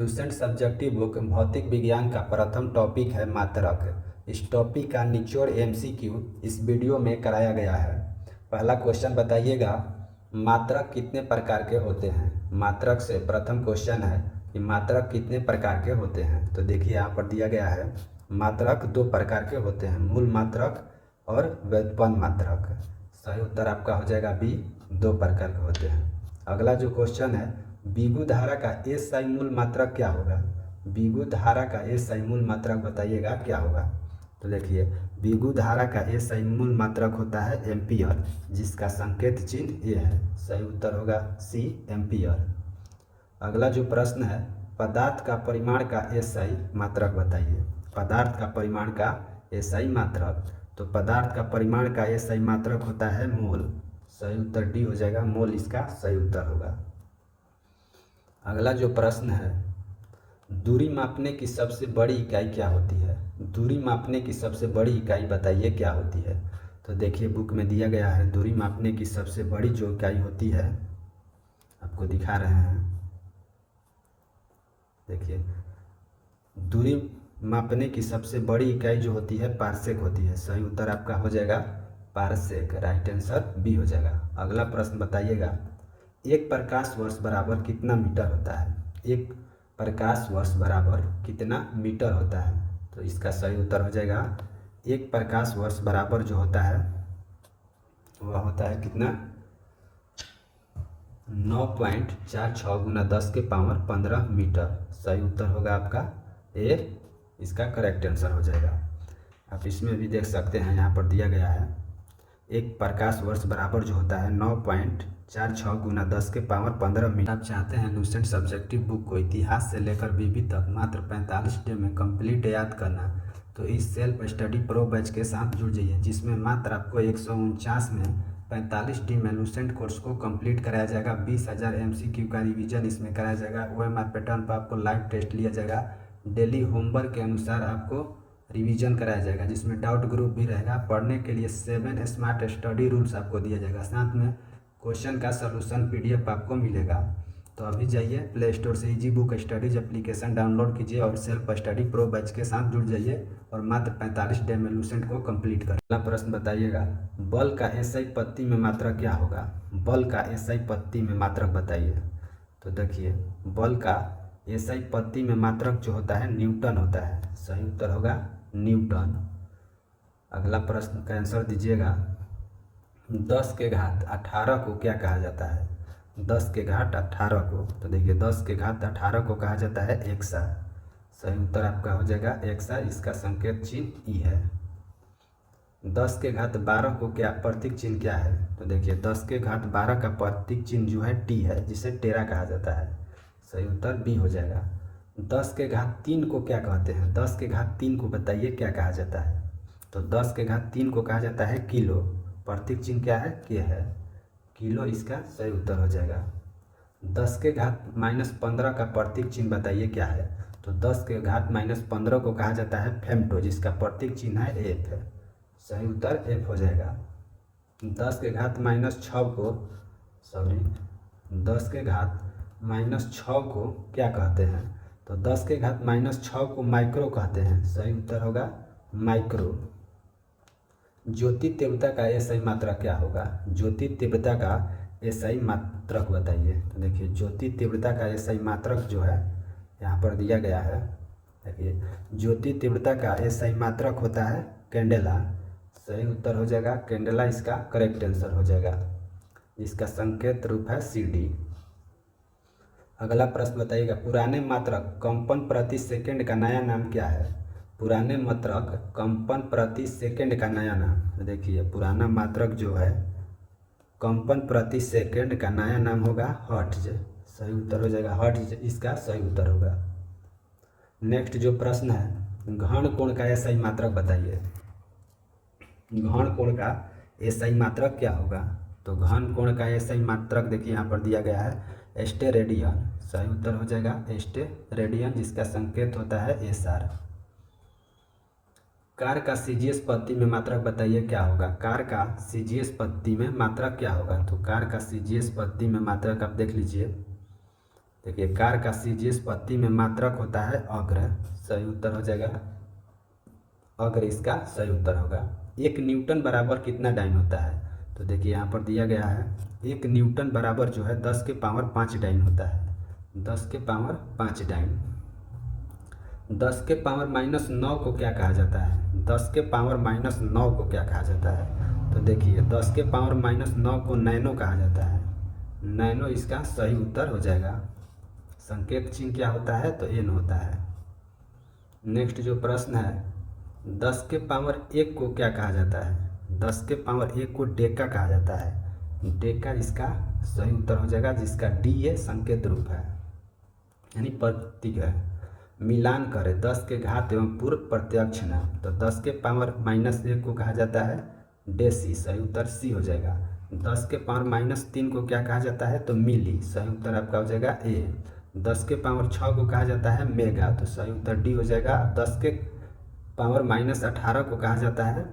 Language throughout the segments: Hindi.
ट्यूशन सब्जेक्टिव बुक भौतिक विज्ञान का प्रथम टॉपिक है मात्रक। इस टॉपिक का निचोड़ एमसीक्यू इस वीडियो में कराया गया है। पहला क्वेश्चन बताइएगा, मात्रक कितने प्रकार के होते हैं। मात्रक से प्रथम क्वेश्चन है कि मात्रक कितने प्रकार के होते हैं। तो देखिए यहाँ पर दिया गया है, मात्रक दो प्रकार के होते हैं, मूल मात्रक और व्युत्पन्न मात्रक। सही उत्तर आपका हो जाएगा बी, दो प्रकार के होते हैं। अगला जो क्वेश्चन है, विद्युत धारा का एसआई मूल मात्रक क्या होगा। विद्युत धारा का एसआई मूल मात्रक बताइएगा क्या होगा। तो देखिए, विद्युत धारा का एसआई मूल मात्रक होता है एम्पियर, जिसका संकेत चिन्ह ए है। सही उत्तर होगा सी, एम्पियर। अगला जो प्रश्न है, पदार्थ का परिमाण का एसआई मात्रक बताइए। पदार्थ का परिमाण का एसआई मात्रक, तो पदार्थ का परिमाण का एसआई मात्रक होता है मोल। सही उत्तर डी हो जाएगा, मोल इसका सही उत्तर होगा। अगला जो प्रश्न है, दूरी मापने की सबसे बड़ी इकाई क्या होती है। दूरी मापने की सबसे बड़ी इकाई बताइए क्या होती है। तो देखिए बुक में दिया गया है, दूरी मापने की सबसे बड़ी जो इकाई होती है, आपको दिखा रहे हैं। देखिए, दूरी मापने की सबसे बड़ी इकाई जो होती है पारसेक होती है। सही उत्तर आपका हो जाएगा पारसेक, राइट आंसर बी हो जाएगा। अगला प्रश्न बताइएगा, एक प्रकाश वर्ष बराबर कितना मीटर होता है। एक प्रकाश वर्ष बराबर कितना मीटर होता है। तो इसका सही उत्तर हो जाएगा, एक प्रकाश वर्ष बराबर जो होता है वह होता है कितना, 9.46 गुना 10 के पावर 15 मीटर। सही उत्तर होगा आपका ए, इसका करेक्ट आंसर हो जाएगा। आप इसमें भी देख सकते हैं, यहाँ पर दिया गया है, एक प्रकाश वर्ष बराबर जो होता है 9.46 गुना 10 के पावर 15 मीटर। आप चाहते हैं लूसेंट सब्जेक्टिव बुक को इतिहास से लेकर बीबी तक मात्र 45 डे में कंप्लीट याद करना, तो इस सेल्फ स्टडी प्रो बैच के साथ जुड़ जाइए, जिसमें मात्र आपको 149 में 45 डी में लूसेंट कोर्स को कंप्लीट कराया जाएगा। 20,000 MCQ का रिवीजन इसमें कराया जाएगा। OMR पैटर्न पर आपको लाइव टेस्ट लिया जाएगा। डेली होमवर्क के अनुसार आपको रिवीजन कराया जाएगा, जिसमें डाउट ग्रुप भी रहेगा। पढ़ने के लिए 7 स्मार्ट स्टडी रूल्स आपको दिया जाएगा, साथ में क्वेश्चन का सलूशन PDF आपको मिलेगा। तो अभी जाइए प्ले स्टोर से easy book studies application download कीजिए और सेल्फ स्टडी प्रो बैच के साथ जुड़ जाइए और मात्र 45 डे में लूसेंट को कंप्लीट करें। अगला प्रश्न बताइएगा, बल का एसआई पत्ती में मात्रक क्या होगा। बल का एसआई पत्ती में मात्रक बताइए। तो देखिए, बल का एसआई पत्ती में मात्रक जो होता है न्यूटन होता है। सही उत्तर होगा न्यूटन। अगला प्रश्न का आंसर दीजिएगा, 10 के घात 18 को क्या कहा जाता है। 10 के घात 18 को, तो देखिए 10 के घात 18 को कहा जाता है एक्सा। सही उत्तर आपका हो जाएगा एक्सा, इसका संकेत चिन्ह ई है। 10 के घात 12 को क्या प्रतीक चिन्ह क्या है। तो देखिए 10 के घात 12 का प्रतीक चिन्ह जो है टी है, जिसे टेरा कहा जाता है। सही उत्तर बी हो जाएगा। 10 के घात 3 को क्या कहते हैं। 10 के घात 3 को बताइए क्या कहा जाता है। तो 10 के घात 3 को कहा जाता है किलो, प्रतीक चिन्ह क्या है, के है, किलो इसका सही उत्तर हो जाएगा। 10 के घात -15 का प्रतीक चिन्ह बताइए क्या है। तो 10 के घात -15 को कहा जाता है फेम्टो, जिसका प्रतीक चिन्ह है एफ है। सही उत्तर एफ हो जाएगा। 10 के घात -6 को, सॉरी, 10 के घात -6 को क्या कहते हैं। तो 10 के घात -6 को माइक्रो कहते हैं। सही उत्तर होगा माइक्रो। ज्योति तीव्रता का एसआई मात्रक क्या होगा। ज्योति तीव्रता का एसआई मात्रक बताइए। तो देखिए ज्योति तीव्रता का एसआई मात्रक जो है यहाँ पर दिया गया है। देखिए ज्योति तीव्रता का एसआई मात्रक होता है कैंडेला। सही उत्तर हो जाएगा कैंडेला, इसका करेक्ट आंसर हो जाएगा। इसका संकेत रूप है CD। अगला प्रश्न बताइएगा, पुराने मात्रक कंपन प्रति सेकंड का नया नाम क्या है। पुराने मात्रक कंपन प्रति सेकंड का नया नाम। देखिए पुराना मात्रक जो है कंपन प्रति सेकंड का नया नाम होगा हर्ट्ज। सही उत्तर हो जाएगा हर्ट्ज, इसका सही उत्तर होगा। नेक्स्ट जो प्रश्न है, घन कोण का एसआई मात्रक बताइए। घन कोण का एसआई मात्रक क्या होगा। तो घन कोण का एसआई मात्रक देखिए यहाँ पर दिया गया है एस्टेरेडियन। सही उत्तर हो जाएगा एस्टेरेडियन, जिसका संकेत होता है SR। कार का CGS पत्ती में मात्रक बताइए क्या होगा। कार का CGS पत्ती में मात्रक क्या होगा। तो कार का CGS पत्ती में मात्रक आप देख लीजिए। देखिए कार का सीजीएस पत्ती में मात्रक होता है अग्र, सही उत्तर हो जाएगा अग्र, इसका सही उत्तर होगा। 1 न्यूटन बराबर कितना डाइन होता है? तो देखिए यहाँ पर दिया गया है 1 न्यूटन बराबर जो है 10 के पावर 5 डाइन होता है, 10 के पावर 5 डाइन। 10 के पावर -9 को क्या कहा जाता है? 10 के पावर -9 को क्या कहा जाता है? तो देखिए 10 के पावर -9 को नैनो कहा जाता है, नैनो इसका सही उत्तर हो जाएगा। संकेत चिन्ह क्या होता है? तो एन होता है। नेक्स्ट जो प्रश्न है 10 के पावर 1 को क्या कहा जाता है? 10 के पावर 1 को डेका कहा जाता है, डेका इसका सही उत्तर हो जाएगा, जिसका डी ये संकेत रूप है यानी प्रतीक है। मिलान करें 10 के घात एवं पूर्व प्रत्यक्ष नाम, तो 10 के पावर -1 को कहा जाता है डेसी, सही उत्तर सी हो जाएगा। 10 के पावर -3 को क्या कहा जाता है? तो मिली, सही उत्तर आपका हो जाएगा ए। 10 के पावर 6 को कहा जाता है मेगा, तो सही उत्तर डी हो जाएगा। 10 के पावर -18 को कहा जाता है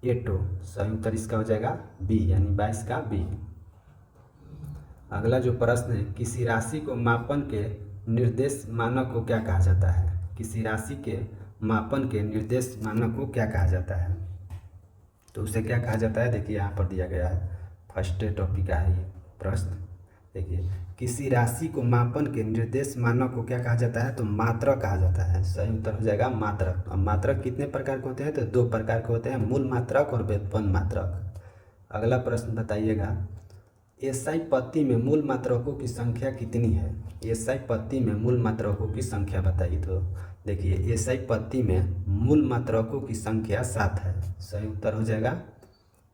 एटो, सही उत्तर इसका हो जाएगा बी यानी 22 का बी। अगला जो प्रश्न है किसी राशि को मापन के निर्देश मानक को क्या कहा जाता है? किसी राशि के मापन के निर्देश मानक को क्या कहा जाता है? तो उसे क्या कहा जाता है? देखिए यहाँ पर दिया गया है, फर्स्ट टॉपिक का है ये प्रश्न। देखिए किसी राशि को मापन के निर्देश मानक को क्या कहा जाता है? तो मात्रक कहा जाता है, सही उत्तर हो जाएगा मात्रक। अब मात्रक कितने प्रकार के होते हैं? तो 2 प्रकार के होते हैं, मूल मात्रक और व्युत्पन्न मात्रक। अगला प्रश्न बताइएगा एसआई पत्ती में मूल मात्रकों की संख्या कितनी है? एसआई पत्ती में मूल मात्रकों की संख्या बताइए। तो देखिए एसआई पत्ती में मूल मात्रकों की संख्या 7 है, सही उत्तर हो जाएगा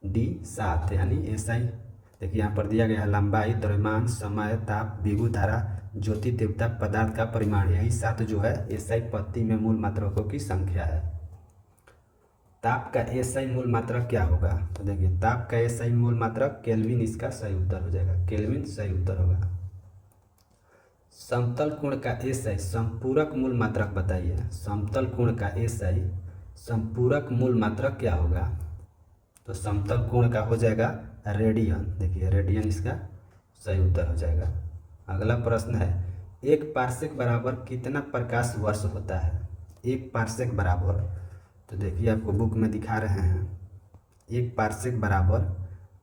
डी 7 यानी एसआई। देखिए यहाँ पर दिया गया है लंबाई, द्रव्यमान, समय, ताप, विद्युत धारा, ज्योति तीव्रता, पदार्थ का परिमाण, यही 7 जो है एसआई पत्ती में मूल मात्रकों की संख्या है। ताप का एसआई मूल मात्रक क्या होगा? तो देखिए ताप का एसआई मूल मात्रक केल्विन, इसका सही उत्तर हो जाएगा, केल्विन सही उत्तर होगा। समतल कोण का एसआई संपूरक मूल मात्रक बताइए। समतल कोण का एसआई संपूरक मूल मात्रक क्या होगा? तो समतल कोण का हो जाएगा रेडियन, देखिए रेडियन इसका सही उत्तर हो जाएगा। अगला प्रश्न है 1 पार्सेक बराबर कितना प्रकाश वर्ष होता है? 1 पार्सेक बराबर, तो देखिए आपको बुक में दिखा रहे हैं 1 पार्सेक बराबर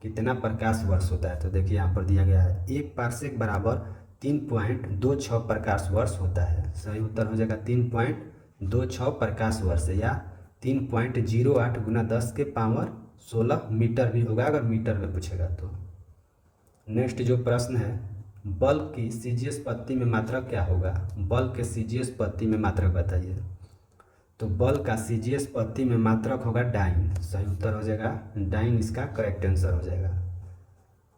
कितना प्रकाश वर्ष होता है? तो देखिए यहाँ पर दिया गया है 1 पार्सेक बराबर 3.26 प्रकाश वर्ष होता है, सही उत्तर हो जाएगा 3.26 प्रकाश वर्ष या 3.08 × 10 के पावर 16 मीटर भी होगा अगर मीटर में पूछेगा तो। नेक्स्ट जो प्रश्न है बल्ब की सीजीएस पत्ती में मात्रक क्या होगा? बल्ब के सीजीएस पत्ती में मात्रक बताइए। तो बल्ब का सीजीएस पत्ती में मात्रक होगा डाइन, सही उत्तर हो जाएगा डाइन, इसका करेक्ट आंसर हो जाएगा।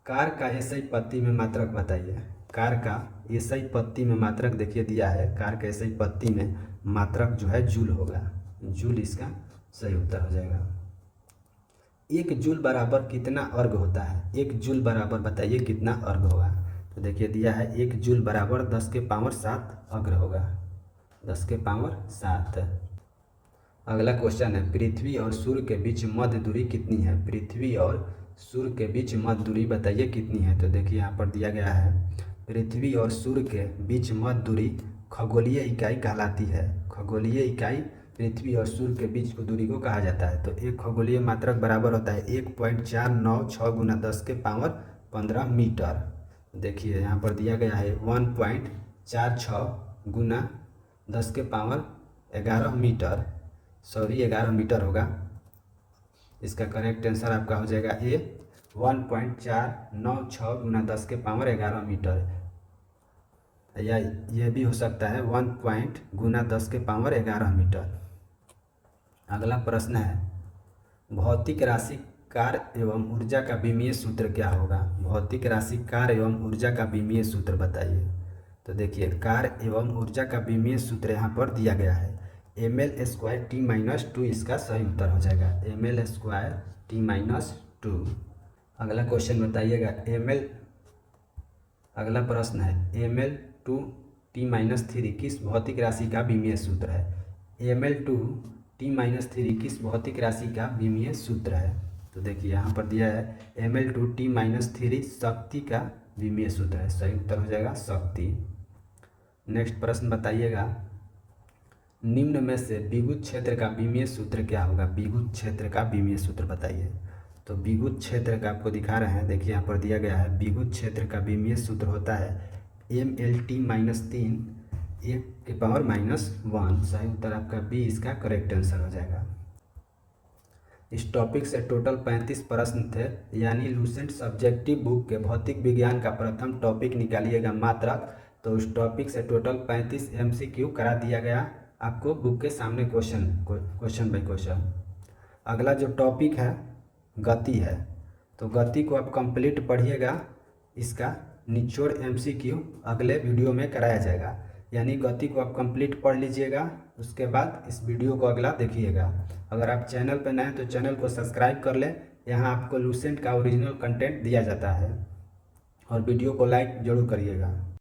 कार का एसआई पत्ती में मात्रक बताइए। कार का एसआई पत्ती में मात्रक देखिए दिया है, कार का एसआई पत्ती में मात्रक जो है जूल होगा, जूल इसका सही उत्तर हो जाएगा। 1 जूल बराबर कितना अर्घ होता है? 1 जूल बराबर बताइए कितना अर्घ होगा? तो देखिए दिया है 1 जूल बराबर 10 के पावर 7 अग्र होगा, 10 के पावर 7। अगला क्वेश्चन है पृथ्वी और सूर्य के बीच मध्य दूरी कितनी है? पृथ्वी और सूर्य के बीच मध्य दूरी बताइए कितनी है? तो देखिए यहाँ पर दिया गया है पृथ्वी और सूर्य के बीच मध्य दूरी खगोलीय इकाई कहलाती है। खगोलीय इकाई पृथ्वी और सूर्य के बीच की दूरी को कहा जाता है। तो एक खगोलीय मात्रक बराबर होता है 1.496 × 10 के पावर 15 मीटर। देखिए यहाँ पर दिया गया है 1.46 × 10 के पावर 11 मीटर, सॉरी 11 मीटर होगा। इसका करेक्ट आंसर आपका हो जाएगा ए 1.496 × 10 के पावर 11 मीटर, या यह भी हो सकता है 1 × 10 के पावर 11 मीटर। अगला प्रश्न है भौतिक राशि कार्य एवं ऊर्जा का विमीय सूत्र क्या होगा? भौतिक राशि कार्य एवं ऊर्जा का विमीय सूत्र बताइए। तो देखिए कार्य एवं ऊर्जा का विमीय सूत्र यहाँ पर दिया गया है mL² T-2, इसका सही उत्तर हो जाएगा mL² T-2। अगला क्वेश्चन बताइएगा अगला प्रश्न है mL2 T-3 किस भौतिक राशि का विमीय सूत्र है? mL2 T-3 किस भौतिक राशि का विमीय सूत्र है? तो देखिए यहाँ पर दिया है mL2 T-3 शक्ति का विमीय सूत्र है, सही उत्तर हो जाएगा शक्ति। नेक्स्ट प्रश्न बताइएगा, निम्न में से विद्युत क्षेत्र का विमीय सूत्र क्या होगा? विद्युत क्षेत्र का विमीय सूत्र बताइए। तो विद्युत क्षेत्र का आपको दिखा रहे हैं, देखिए यहाँ पर दिया गया है, विद्युत क्षेत्र का विमीय सूत्र होता है MLT माइनस 3 1 सही उत्तर आपका बी इसका करेक्ट आंसर हो जाएगा। इस टॉपिक से टोटल 35 प्रश्न थे, यानी लूसेंट सब्जेक्टिव बुक के भौतिक विज्ञान का प्रथम टॉपिक निकालिएगा मात्रक। तो उस टॉपिक से टोटल 35 MCQ करा दिया गया आपको बुक के सामने क्वेश्चन बाय क्वेश्चन। अगला जो टॉपिक है गति है, तो गति को आप कंप्लीट पढ़िएगा, इसका निचोड़ MCQ अगले वीडियो में कराया जाएगा। यानी गति को आप कंप्लीट पढ़ लीजिएगा, उसके बाद इस वीडियो को अगला देखिएगा। अगर आप चैनल पर नए हैं तो चैनल को सब्सक्राइब कर लें, यहाँ आपको लूसेंट का ओरिजिनल कंटेंट दिया जाता है। और वीडियो को लाइक ज़रूर करिएगा।